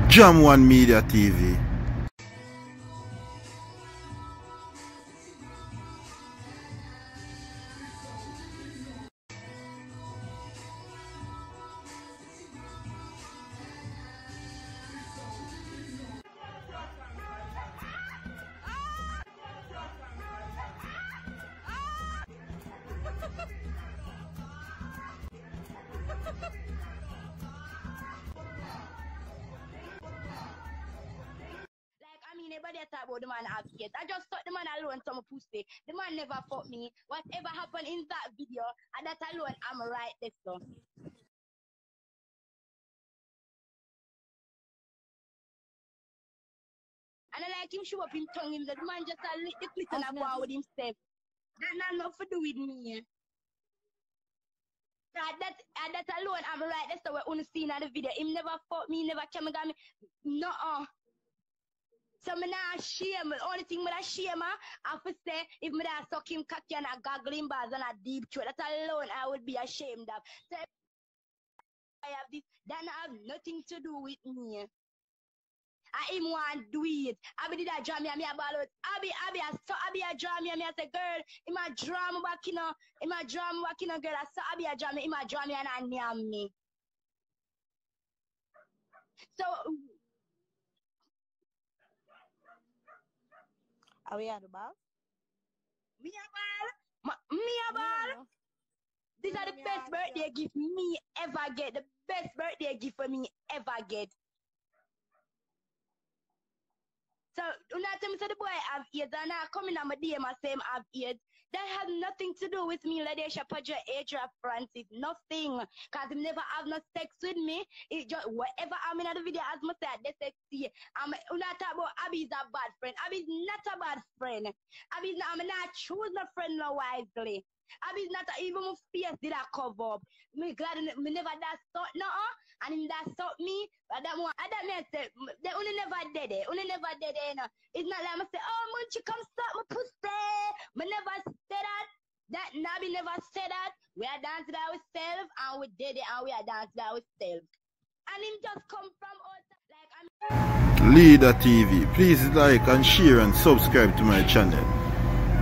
Jam One Media TV. Nobody talk about the man have kids. I just thought the man alone some pussy. The man never fucked me. Whatever happened in that video, and that alone, I'm right there. So. And I like him show up him tongue him. The man just a lick the clit and I go out with himself. That not enough to do with me. That alone, I'm right there. So we're only seeing the video. Him never fucked me, never came and got me. No. So I'm not shame. The only thing I shame, I have to say, if I suck him cocky and a goggling bars and a deep throat, that alone I would be ashamed of. So if I have this, that have nothing to do with me. I him want to do it. I did that draw me and me a ball out. I draw me and me I say, girl, in my drama back in girl, I saw I be a draw me and I name me. So are we at the ball? Me a ball. These are the best birthday gift me ever get. The best birthday gift for me ever get. So, when I tell me the boy have AIDS and I come in on my DM and say I have AIDS, that has nothing to do with me, Lady Shapaja Adria Francis. Nothing. Because he never have no sex with me. It just whatever I'm in the video as much as they sexy. When I talk about Abby is a bad friend. Abby is not a bad friend. I'm not choose no friend no wisely. Abby is not even my face did I cover up. Me glad me never that thought no and him that stop me, but that one I mean say they only never did it. Only never did it, you know. It's not like I say, oh Munchie come stop my pussy. Me never say that. That Nabi never said that. We are dancing ourselves and we did it and we are dancing ourselves. And him just come from outside like I'm Leader TV. Please like and share and subscribe to my channel.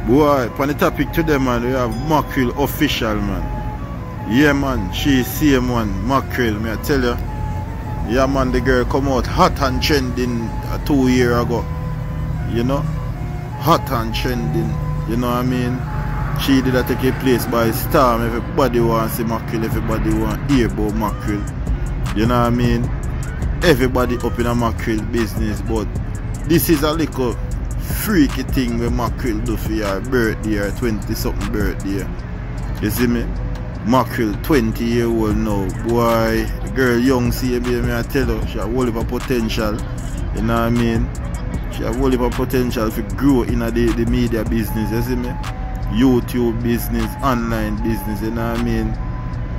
Boy, on the topic today, man, we have Mackerel official, man. Yeah, man, she same one, Mackerel, me I tell you. Yeah, man, the girl come out hot and trending 2 years ago. You know? Hot and trending. You know what I mean? She did take a place by storm. Everybody want to see Mackerel, everybody want to hear about Mackerel. You know what I mean? Everybody up in a Mackerel business, but this is a little freaky thing when Mackerel do for your birthday or 20-something birthday. You see me? Mackerel 20-year-old now. Boy, the girl young see me, I tell her, she have a whole heap of potential. You know what I mean? She have a whole heap of potential to grow in the media business, you see me? YouTube business, online business, you know what I mean?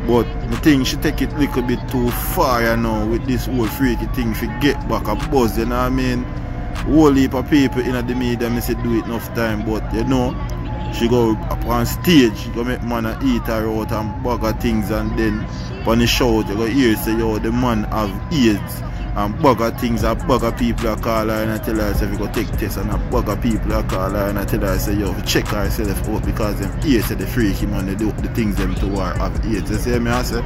But the thing, she take it a little bit too far, you know, with this whole freaky thing to get back a buzz, you know what I mean? Whole heap of people in the media, I say do it enough time, but you know, she go up on stage, she go make man eat her out and bag of things, and then on the show, you go hear say, yo, the man have AIDS, and bag of things, and bag of people that call her and I tell her, say, if you go take tests, and a bag of people that call her and I tell her, say, yo, check herself out because them AIDS, the freaky man, they do the things them to her have AIDS. You see me, I say,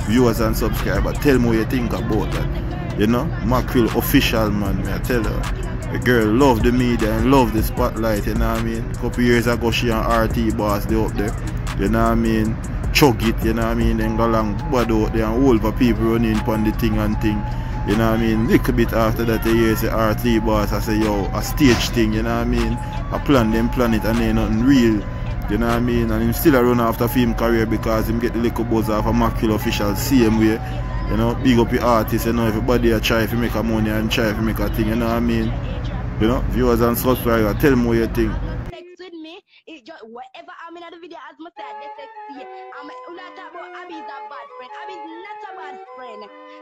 viewers and subscribers, tell me what you think about that. You know, Mackerel official, man, I tell her. The girl love the media and love the spotlight, you know what I mean? A couple years ago she and RT Boss they up there, you know what I mean? Chug it, you know what I mean? Then go along bad out there and all the people running upon the thing and thing. You know what I mean? Little bit after that you hear say RT Boss I say yo, a stage thing, you know what I mean? I plan it and then nothing real. You know what I mean? And him still a run after film career because him get the little buzz off a Mackerel official same way. You know, big up your artists, you know, everybody a try to make a money and try to make a thing, you know what I mean? You know, viewers and subscribers, tell me what you think. Sex with me, it's just whatever I'm in the video as much as they sexy. I'm not talk about Abby is a bad friend. Abby is not a bad friend.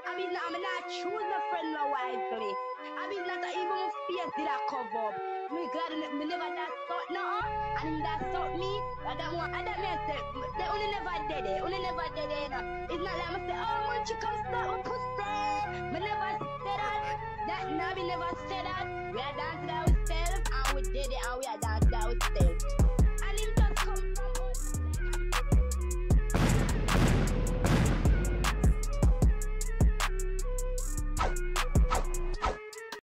Abby is not, I'm not choose a friend no wisely. Abby is not even my face did I cover up. Me glad me never that thought no, and him that thought me. That one, and that me say, they only never did it. Only never did it. You know? It's not like I say, oh, Munchie come stop my pussy. Me never say that. Bobby never said that. We are dancing out.